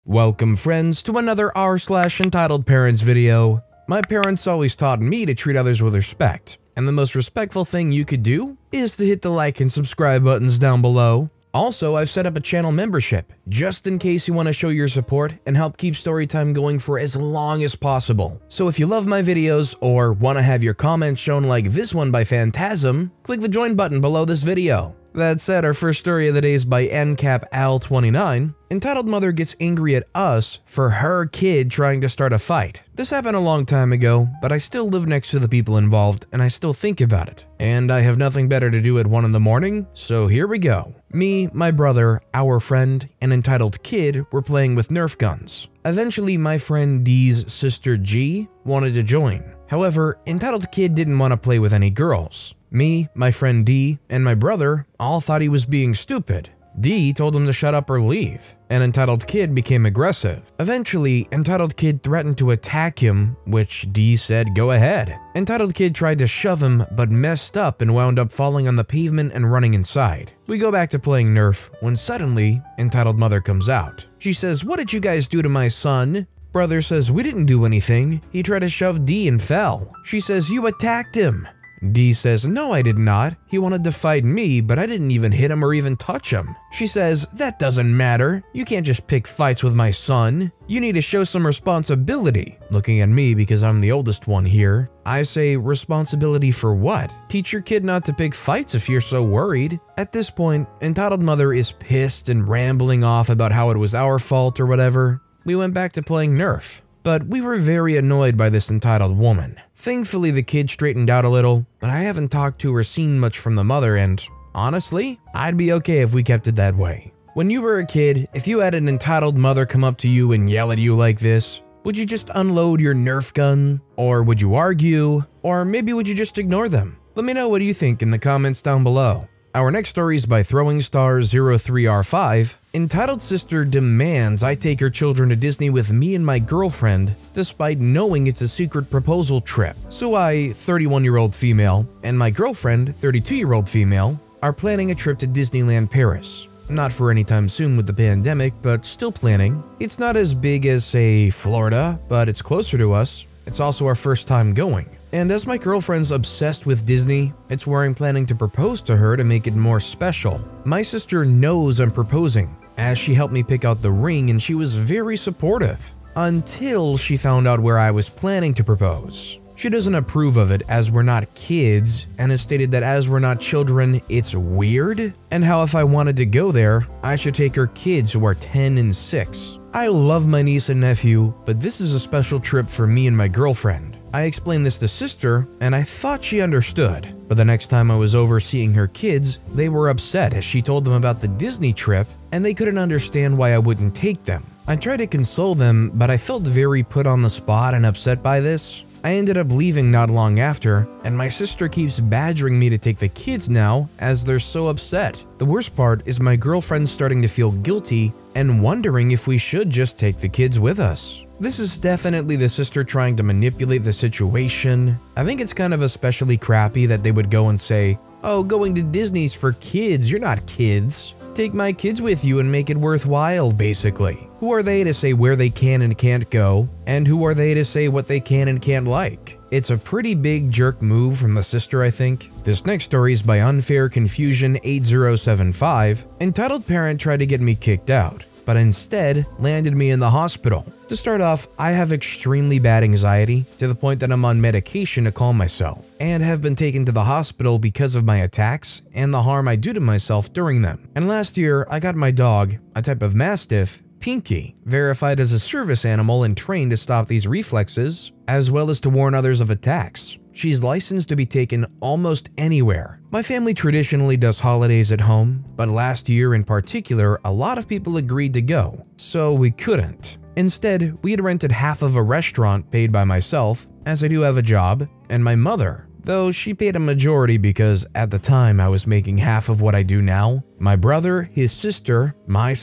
Welcome friends to another r/entitled parents video. My parents always taught me to treat others with respect, and the most respectful thing you could do is to hit the like and subscribe buttons down below. Also, I've set up a channel membership, just in case you want to show your support and help keep Storytime going for as long as possible. So if you love my videos or want to have your comments shown like this one by Phantasm, click the join button below this video. That said, our first story of the day is by NCapAl29, entitled Mother Gets Angry at Us for Her Kid Trying to Start a Fight. This happened a long time ago, but I still live next to the people involved and I still think about it. And I have nothing better to do at 1 in the morning, so here we go. Me, my brother, our friend, and entitled kid were playing with Nerf guns. Eventually, my friend D's sister G wanted to join. However, entitled kid didn't want to play with any girls. Me, my friend D, and my brother all thought he was being stupid. D told him to shut up or leave, and entitled kid became aggressive. Eventually, entitled kid threatened to attack him, which D said go ahead. Entitled kid tried to shove him, but messed up and wound up falling on the pavement and running inside. We go back to playing Nerf, when suddenly, entitled mother comes out. She says, "What did you guys do to my son?" Brother says, "We didn't do anything. He tried to shove D and fell." She says, "You attacked him." D says, "No, I did not. He wanted to fight me, but I didn't even hit him or even touch him." She says, "That doesn't matter. You can't just pick fights with my son. You need to show some responsibility." Looking at me because I'm the oldest one here, I say, "Responsibility for what? Teach your kid not to pick fights if you're so worried." At this point, entitled mother is pissed and rambling off about how it was our fault or whatever. We went back to playing Nerf. But we were very annoyed by this entitled woman. Thankfully, the kid straightened out a little, but I haven't talked to or seen much from the mother, and honestly, I'd be okay if we kept it that way. When you were a kid, if you had an entitled mother come up to you and yell at you like this, would you just unload your Nerf gun? Or would you argue? Or maybe would you just ignore them? Let me know what you think in the comments down below. Our next story is by ThrowingStar03R5, entitled Sister Demands I Take Her Children to Disney with Me and My Girlfriend, despite knowing it's a secret proposal trip. So I, 31-year-old female, and my girlfriend, 32-year-old female, are planning a trip to Disneyland Paris. Not for any time soon with the pandemic, but still planning. It's not as big as, say, Florida, but it's closer to us. It's also our first time going. And as my girlfriend's obsessed with Disney, it's where I'm planning to propose to her to make it more special. My sister knows I'm proposing, as she helped me pick out the ring and she was very supportive. Until she found out where I was planning to propose. She doesn't approve of it as we're not kids, and has stated that as we're not children, it's weird, and how if I wanted to go there, I should take her kids who are 10 and 6. I love my niece and nephew, but this is a special trip for me and my girlfriend. I explained this to sister, and I thought she understood, but the next time I was over seeing her kids, they were upset as she told them about the Disney trip, and they couldn't understand why I wouldn't take them. I tried to console them, but I felt very put on the spot and upset by this. I ended up leaving not long after, and my sister keeps badgering me to take the kids now as they're so upset. The worst part is my girlfriend's starting to feel guilty and wondering if we should just take the kids with us. This is definitely the sister trying to manipulate the situation. I think it's kind of especially crappy that they would go and say, "Oh, going to Disney's for kids, you're not kids. Take my kids with you and make it worthwhile," basically. Who are they to say where they can and can't go? And who are they to say what they can and can't like? It's a pretty big jerk move from the sister, I think. This next story is by Unfair Confusion 8075, entitled Parent Tried to Get Me Kicked Out, but instead landed me in the hospital. To start off, I have extremely bad anxiety to the point that I'm on medication to calm myself, and have been taken to the hospital because of my attacks and the harm I do to myself during them. And last year, I got my dog, a type of Mastiff, Pinky, verified as a service animal and trained to stop these reflexes, as well as to warn others of attacks. She's licensed to be taken almost anywhere. My family traditionally does holidays at home, but last year in particular, a lot of people agreed to go, so we couldn't. Instead, we had rented half of a restaurant paid by myself, as I do have a job, and my mother, though she paid a majority because at the time I was making half of what I do now. My brother, his sister, my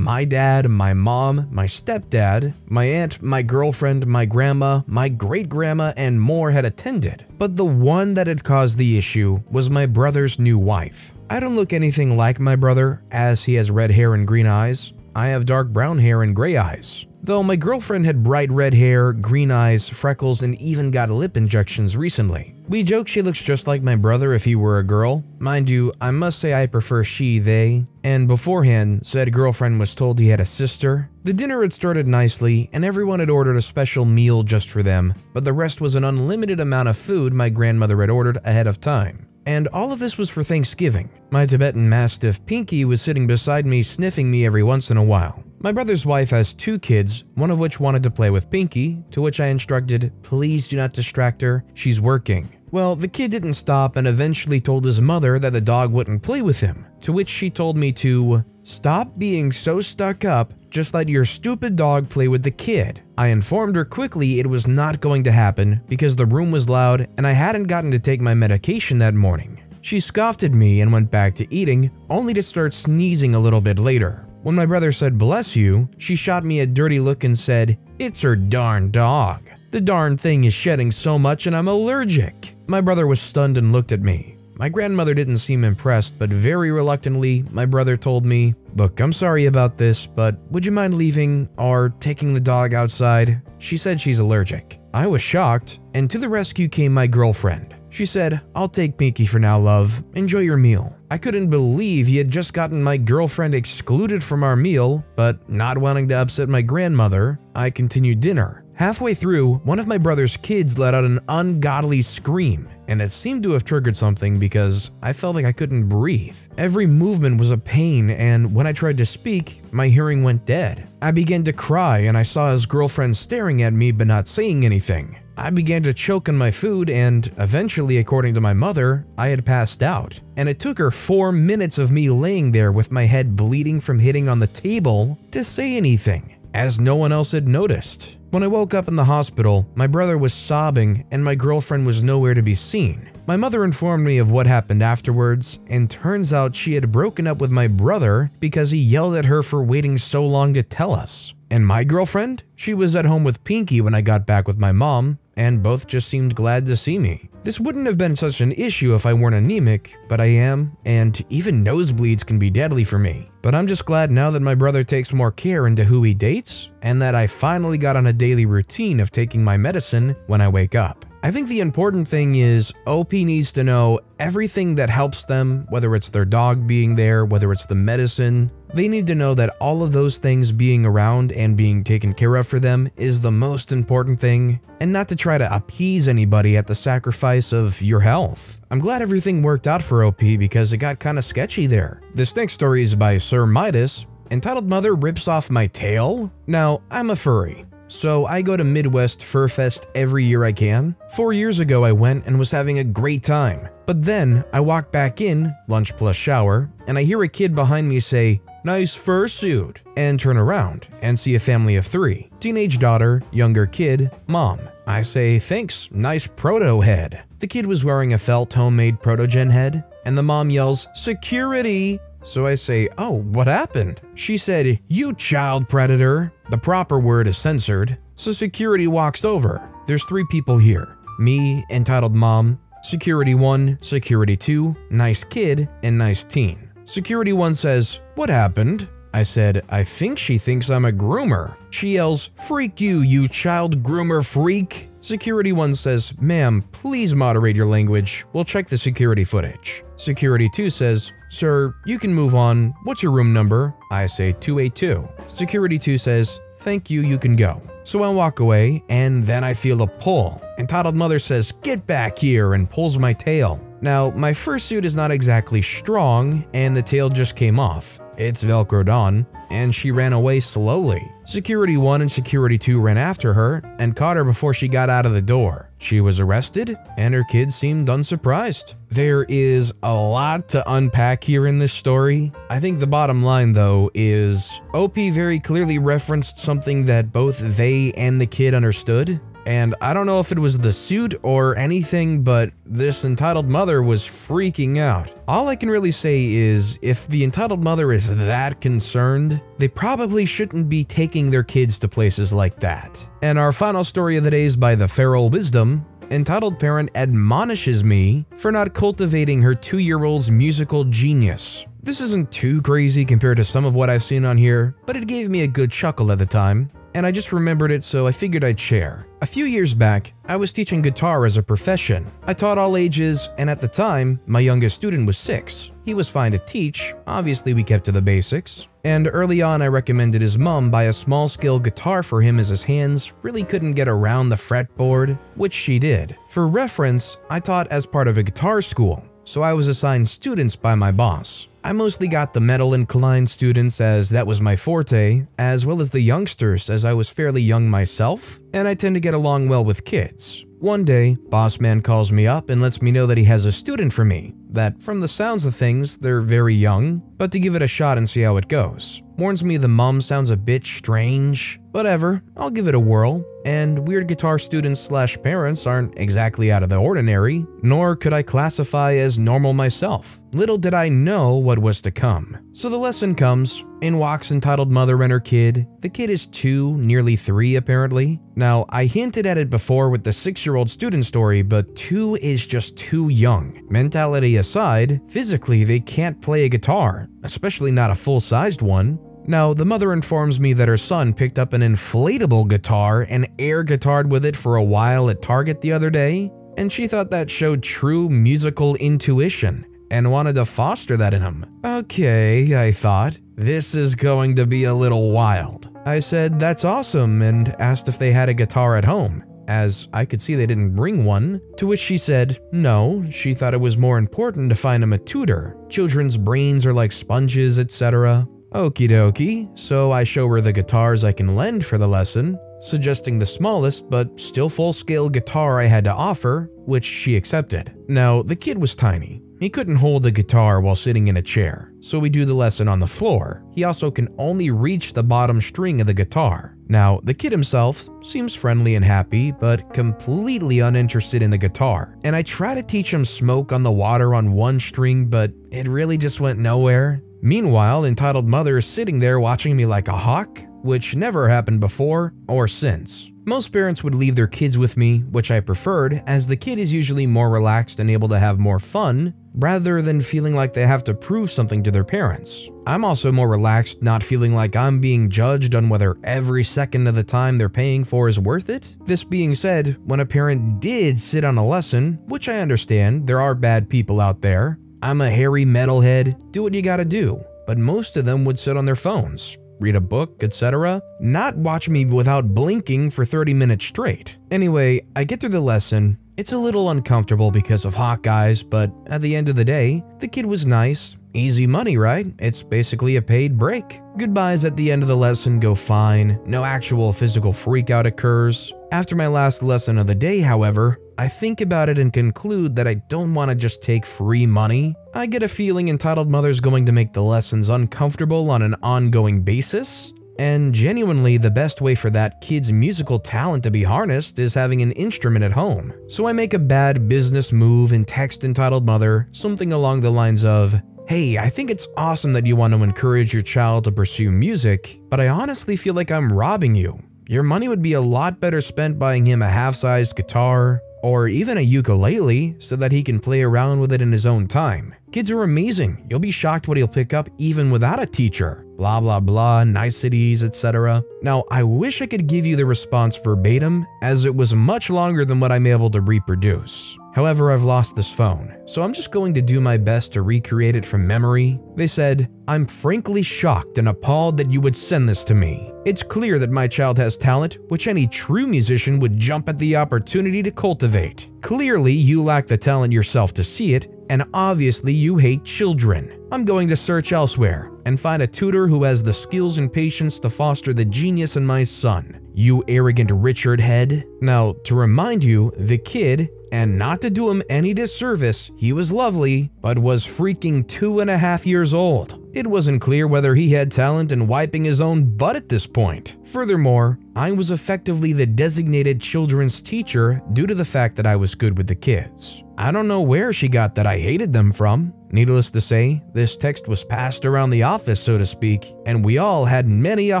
dad, my mom, my stepdad, my aunt, my girlfriend, my grandma, my great-grandma, and more had attended. But the one that had caused the issue was my brother's new wife. I don't look anything like my brother, as he has red hair and green eyes, I have dark brown hair and gray eyes. Though my girlfriend had bright red hair, green eyes, freckles, and even got lip injections recently. We joke she looks just like my brother if he were a girl. Mind you, I must say I prefer she, they. And beforehand, said girlfriend was told he had a sister. The dinner had started nicely, and everyone had ordered a special meal just for them, but the rest was an unlimited amount of food my grandmother had ordered ahead of time. And all of this was for Thanksgiving. My Tibetan Mastiff Pinky was sitting beside me, sniffing me every once in a while. My brother's wife has 2 kids, one of which wanted to play with Pinky, to which I instructed, please do not distract her, she's working. Well, the kid didn't stop and eventually told his mother that the dog wouldn't play with him, to which she told me to stop being so stuck up, just let your stupid dog play with the kid. I informed her quickly it was not going to happen because the room was loud and I hadn't gotten to take my medication that morning. She scoffed at me and went back to eating, only to start sneezing a little bit later. When my brother said bless you, she shot me a dirty look and said, it's her darn dog. The darn thing is shedding so much and I'm allergic. My brother was stunned and looked at me. My grandmother didn't seem impressed, but very reluctantly, my brother told me, look, I'm sorry about this, but would you mind leaving or taking the dog outside? She said she's allergic. I was shocked, and to the rescue came my girlfriend. She said, I'll take Pinky for now, love. Enjoy your meal. I couldn't believe he had just gotten my girlfriend excluded from our meal, but not wanting to upset my grandmother, I continued dinner. Halfway through, one of my brother's kids let out an ungodly scream, and it seemed to have triggered something because I felt like I couldn't breathe. Every movement was a pain, and when I tried to speak, my hearing went dead. I began to cry, and I saw his girlfriend staring at me but not saying anything. I began to choke on my food, and eventually, according to my mother, I had passed out. And it took her 4 minutes of me laying there with my head bleeding from hitting on the table to say anything, as no one else had noticed. When I woke up in the hospital, my brother was sobbing and my girlfriend was nowhere to be seen. My mother informed me of what happened afterwards, and turns out she had broken up with my brother because he yelled at her for waiting so long to tell us. And my girlfriend? She was at home with Pinky when I got back with my mom, and both just seemed glad to see me. This wouldn't have been such an issue if I weren't anemic, but I am, and even nosebleeds can be deadly for me. But I'm just glad now that my brother takes more care into who he dates, and that I finally got on a daily routine of taking my medicine when I wake up. I think the important thing is OP needs to know everything that helps them, whether it's their dog being there, whether it's the medicine. They need to know that all of those things being around and being taken care of for them is the most important thing, and not to try to appease anybody at the sacrifice of your health. I'm glad everything worked out for OP because it got kinda sketchy there. This next story is by Sir Midas, entitled Mother Rips Off My Tail. Now, I'm a furry, so I go to Midwest Fur Fest every year I can. 4 years ago I went and was having a great time, but then I walk back in, lunch plus shower, and I hear a kid behind me say, nice fursuit, and turn around and see a family of 3. Teenage daughter, younger kid, mom. I say, thanks, nice proto head. The kid was wearing a felt homemade protogen head, and the mom yells, security! So I say, oh, what happened? She said, you child predator. The proper word is censored. So security walks over. There's 3 people here. Me, entitled mom, security 1, security 2, nice kid, and nice teen. Security 1 says, what happened? I said, I think she thinks I'm a groomer. She yells, freak you child groomer freak. Security 1 says, ma'am, please moderate your language. We'll check the security footage. Security 2 says, sir, you can move on. What's your room number? I say 282. Security 2 says, thank you, you can go. So I walk away, and then I feel a pull. Entitled Mother says, get back here, and pulls my tail. Now, my fursuit is not exactly strong, and the tail just came off. It's velcroed on, and she ran away slowly. Security 1 and Security 2 ran after her and caught her before she got out of the door. She was arrested, and her kids seemed unsurprised. There is a lot to unpack here in this story. I think the bottom line, though, is OP very clearly referenced something that both they and the kid understood. And I don't know if it was the suit or anything, but this entitled mother was freaking out. All I can really say is, if the entitled mother is that concerned, they probably shouldn't be taking their kids to places like that. And our final story of the day is by the Feral Wisdom. Entitled Parent admonishes me for not cultivating her 2-year-old's musical genius. This isn't too crazy compared to some of what I've seen on here, but it gave me a good chuckle at the time, and I just remembered it, so I figured I'd share. A few years back, I was teaching guitar as a profession. I taught all ages, and at the time, my youngest student was 6. He was fine to teach, obviously we kept to the basics, and early on I recommended his mom buy a small-scale guitar for him as his hands really couldn't get around the fretboard, which she did. For reference, I taught as part of a guitar school, so I was assigned students by my boss. I mostly got the metal-inclined students as that was my forte, as well as the youngsters as I was fairly young myself, and I tend to get along well with kids. One day, boss man calls me up and lets me know that he has a student for me, that from the sounds of things, they're very young, but to give it a shot and see how it goes. Warns me the mom sounds a bit strange. Whatever, I'll give it a whirl, and weird guitar students / parents aren't exactly out of the ordinary, nor could I classify as normal myself. Little did I know what was to come. So the lesson comes. In walks entitled mother and her kid. The kid is 2, nearly 3 apparently. Now, I hinted at it before with the 6-year-old student story, but 2 is just too young. Mentality aside, physically they can't play a guitar, especially not a full-sized one. Now, the mother informs me that her son picked up an inflatable guitar and air guitared with it for a while at Target the other day, and she thought that showed true musical intuition and wanted to foster that in him. Okay, I thought, this is going to be a little wild. I said that's awesome and asked if they had a guitar at home, as I could see they didn't bring one, to which she said no, she thought it was more important to find him a tutor. Children's brains are like sponges, etc. Okie dokie, so I show her the guitars I can lend for the lesson, suggesting the smallest but still full-scale guitar I had to offer, which she accepted. Now, the kid was tiny. He couldn't hold the guitar while sitting in a chair, so we do the lesson on the floor. He also can only reach the bottom string of the guitar. Now, the kid himself seems friendly and happy, but completely uninterested in the guitar. And I try to teach him smoke on the water on one string, but it really just went nowhere. Meanwhile, entitled mother is sitting there watching me like a hawk, which never happened before or since. Most parents would leave their kids with me, which I preferred, as the kid is usually more relaxed and able to have more fun, rather than feeling like they have to prove something to their parents. I'm also more relaxed, not feeling like I'm being judged on whether every second of the time they're paying for is worth it. This being said, when a parent did sit on a lesson, which I understand, there are bad people out there, I'm a hairy metalhead, do what you gotta do, but most of them would sit on their phones, read a book, etc., not watch me without blinking for 30 minutes straight. Anyway, I get through the lesson. It's a little uncomfortable because of hot guys, but at the end of the day, the kid was nice. Easy money, right? It's basically a paid break. Goodbyes at the end of the lesson go fine. No actual physical freakout occurs. After my last lesson of the day, however, I think about it and conclude that I don't want to just take free money. I get a feeling entitled mother's going to make the lessons uncomfortable on an ongoing basis. And genuinely, the best way for that kid's musical talent to be harnessed is having an instrument at home. So I make a bad business move and text entitled mother something along the lines of, "Hey, I think it's awesome that you want to encourage your child to pursue music, but I honestly feel like I'm robbing you. Your money would be a lot better spent buying him a half-sized guitar, or even a ukulele so that he can play around with it in his own time. Kids are amazing. You'll be shocked what he'll pick up even without a teacher. Blah blah blah, niceties, etc." Now, I wish I could give you the response verbatim, as it was much longer than what I'm able to reproduce. However, I've lost this phone, so I'm just going to do my best to recreate it from memory. They said, "I'm frankly shocked and appalled that you would send this to me. It's clear that my child has talent, which any true musician would jump at the opportunity to cultivate. Clearly, you lack the talent yourself to see it, and obviously you hate children. I'm going to search elsewhere and find a tutor who has the skills and patience to foster the genius in my son. You arrogant Richard head." Now, to remind you, the kid, and not to do him any disservice, he was lovely, but was freaking 2.5 years old. It wasn't clear whether he had talent in wiping his own butt at this point. Furthermore, I was effectively the designated children's teacher due to the fact that I was good with the kids. I don't know where she got that I hated them from. Needless to say, this text was passed around the office, so to speak, and we all had many a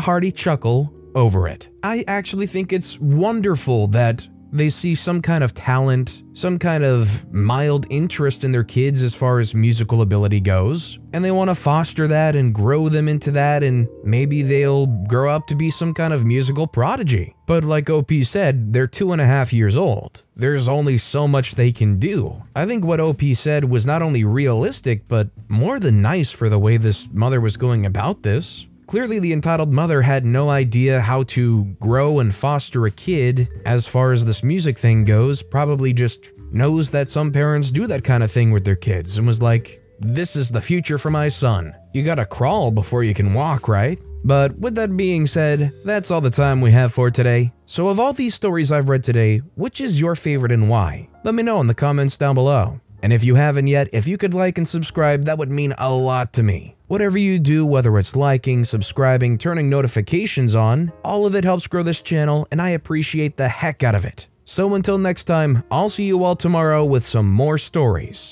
hearty chuckle over it. I actually think it's wonderful that they see some kind of talent, some kind of mild interest in their kids as far as musical ability goes, and they want to foster that and grow them into that, and maybe they'll grow up to be some kind of musical prodigy. But like OP said, they're 2.5 years old. There's only so much they can do. I think what OP said was not only realistic, but more than nice for the way this mother was going about this. Clearly, the entitled mother had no idea how to grow and foster a kid as far as this music thing goes, probably just knows that some parents do that kind of thing with their kids and was like, this is the future for my son. You gotta crawl before you can walk, right? But with that being said, that's all the time we have for today. So of all these stories I've read today, which is your favorite and why? Let me know in the comments down below. And if you haven't yet, if you could like and subscribe, that would mean a lot to me. Whatever you do, whether it's liking, subscribing, turning notifications on, all of it helps grow this channel, and I appreciate the heck out of it. So until next time, I'll see you all tomorrow with some more stories.